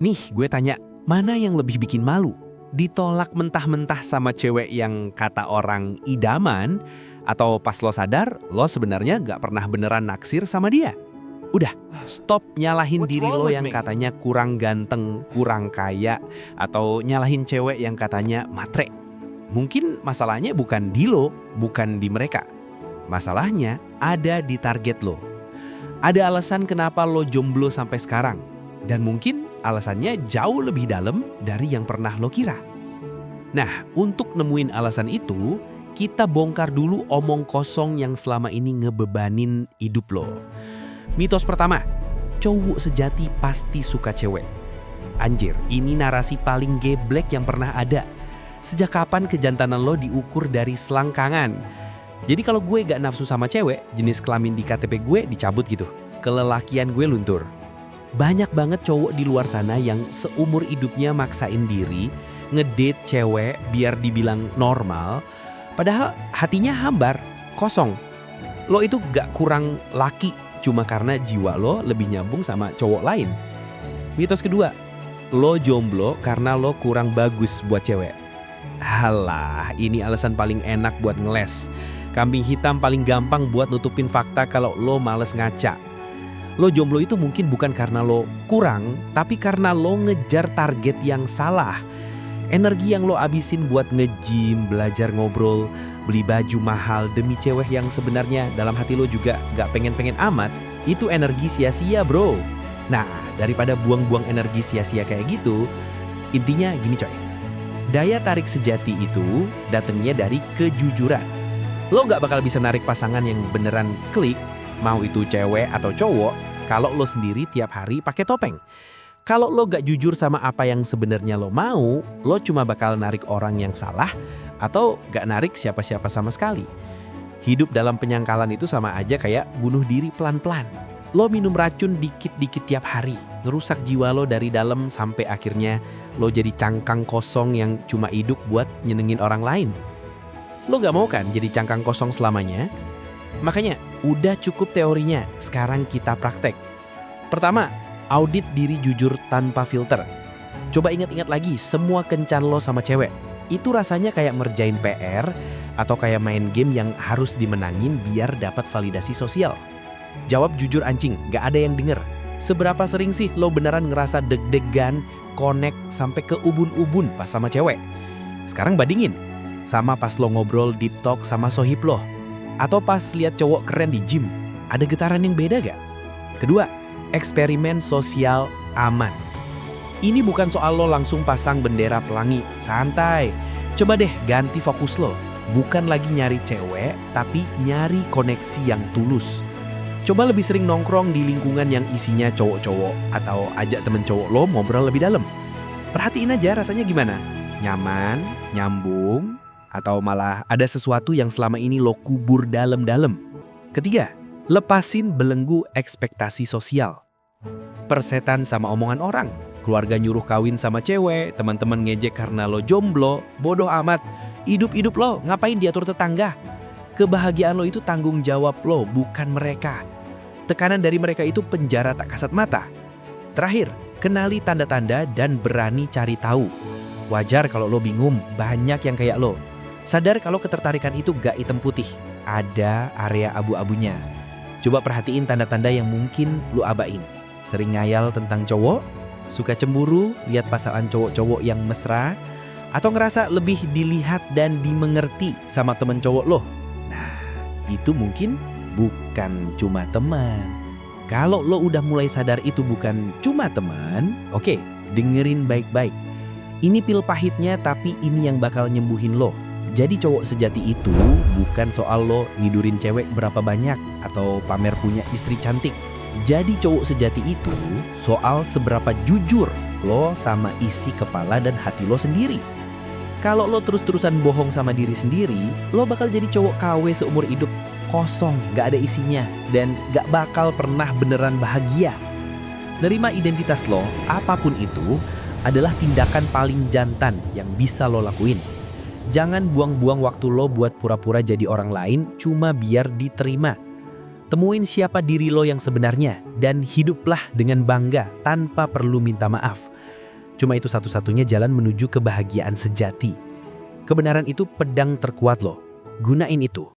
Nih, gue tanya, mana yang lebih bikin malu? Ditolak mentah-mentah sama cewek yang kata orang idaman, atau pas lo sadar, lo sebenarnya nggak pernah beneran naksir sama dia? Udah, stop nyalahin What's diri wrong lo with yang me? katanya kurang ganteng, kurang kaya, atau nyalahin cewek yang katanya matre. Mungkin masalahnya bukan di lo, bukan di mereka. Masalahnya ada di target lo. Ada alasan kenapa lo jomblo sampai sekarang. Dan mungkin alasannya jauh lebih dalam dari yang pernah lo kira. Nah, untuk nemuin alasan itu, kita bongkar dulu omong kosong yang selama ini ngebebanin hidup lo. Mitos pertama, cowok sejati pasti suka cewek. Anjir, ini narasi paling geblek yang pernah ada. Sejak kapan kejantanan lo diukur dari selangkangan? Jadi kalau gue gak nafsu sama cewek, jenis kelamin di KTP gue dicabut gitu. Kelelakian gue luntur. Banyak banget cowok di luar sana yang seumur hidupnya maksain diri, ngedate cewek biar dibilang normal, padahal hatinya hambar, kosong. Lo itu gak kurang laki, cuma karena jiwa lo lebih nyambung sama cowok lain. Mitos kedua, lo jomblo karena lo kurang bagus buat cewek. Halah, ini alasan paling enak buat ngeles. Kambing hitam paling gampang buat nutupin fakta kalau lo males ngaca. Lo jomblo itu mungkin bukan karena lo kurang, tapi karena lo ngejar target yang salah. Energi yang lo abisin buat nge-gym, belajar ngobrol, beli baju mahal demi cewek yang sebenarnya dalam hati lo juga gak pengen-pengen amat, itu energi sia-sia bro. Nah, daripada buang-buang energi sia-sia kayak gitu, intinya gini coy. Daya tarik sejati itu datangnya dari kejujuran. Lo gak bakal bisa narik pasangan yang beneran klik, mau itu cewek atau cowok, kalau lo sendiri tiap hari pakai topeng. Kalau lo gak jujur sama apa yang sebenarnya lo mau, lo cuma bakal narik orang yang salah atau gak narik siapa-siapa sama sekali. Hidup dalam penyangkalan itu sama aja kayak bunuh diri pelan-pelan. Lo minum racun dikit-dikit tiap hari, ngerusak jiwa lo dari dalam sampai akhirnya lo jadi cangkang kosong yang cuma hidup buat nyenengin orang lain. Lo gak mau kan jadi cangkang kosong selamanya? Makanya udah cukup teorinya, sekarang kita praktek. Pertama, audit diri jujur tanpa filter. Coba ingat-ingat lagi semua kencan lo sama cewek. Itu rasanya kayak ngerjain PR atau kayak main game yang harus dimenangin biar dapat validasi sosial. Jawab jujur anjing, gak ada yang denger. Seberapa sering sih lo beneran ngerasa deg-degan, connect sampai ke ubun-ubun pas sama cewek? Sekarang bandingin sama pas lo ngobrol deep talk sama sohib lo. Atau pas lihat cowok keren di gym, ada getaran yang beda gak? Kedua, eksperimen sosial aman. Ini bukan soal lo langsung pasang bendera pelangi, santai. Coba deh ganti fokus lo. Bukan lagi nyari cewek, tapi nyari koneksi yang tulus. Coba lebih sering nongkrong di lingkungan yang isinya cowok-cowok atau ajak temen cowok lo ngobrol lebih dalam. Perhatiin aja rasanya gimana? Nyaman, nyambung, atau malah ada sesuatu yang selama ini lo kubur dalam-dalam. Ketiga, lepasin belenggu ekspektasi sosial. Persetan sama omongan orang. Keluarga nyuruh kawin sama cewek, teman-teman ngejek karena lo jomblo, bodoh amat. Hidup-hidup lo, ngapain diatur tetangga? Kebahagiaan lo itu tanggung jawab lo, bukan mereka. Tekanan dari mereka itu penjara tak kasat mata. Terakhir, kenali tanda-tanda dan berani cari tahu. Wajar kalau lo bingung, banyak yang kayak lo. Sadar kalau ketertarikan itu gak hitam putih, ada area abu-abunya. Coba perhatiin tanda-tanda yang mungkin lo abain. Sering ngayal tentang cowok, suka cemburu, lihat pasangan cowok-cowok yang mesra, atau ngerasa lebih dilihat dan dimengerti sama temen cowok lo. Nah, itu mungkin bukan cuma teman. Kalau lo udah mulai sadar itu bukan cuma teman, oke, dengerin baik-baik. Ini pil pahitnya tapi ini yang bakal nyembuhin lo. Jadi cowok sejati itu bukan soal lo nidurin cewek berapa banyak atau pamer punya istri cantik. Jadi cowok sejati itu soal seberapa jujur lo sama isi kepala dan hati lo sendiri. Kalau lo terus-terusan bohong sama diri sendiri, lo bakal jadi cowok KW seumur hidup. Kosong, gak ada isinya, dan gak bakal pernah beneran bahagia. Nerima identitas lo, apapun itu, adalah tindakan paling jantan yang bisa lo lakuin. Jangan buang-buang waktu lo buat pura-pura jadi orang lain cuma biar diterima. Temuin siapa diri lo yang sebenarnya dan hiduplah dengan bangga tanpa perlu minta maaf. Cuma itu satu-satunya jalan menuju kebahagiaan sejati. Kebenaran itu pedang terkuat loh. Gunain itu.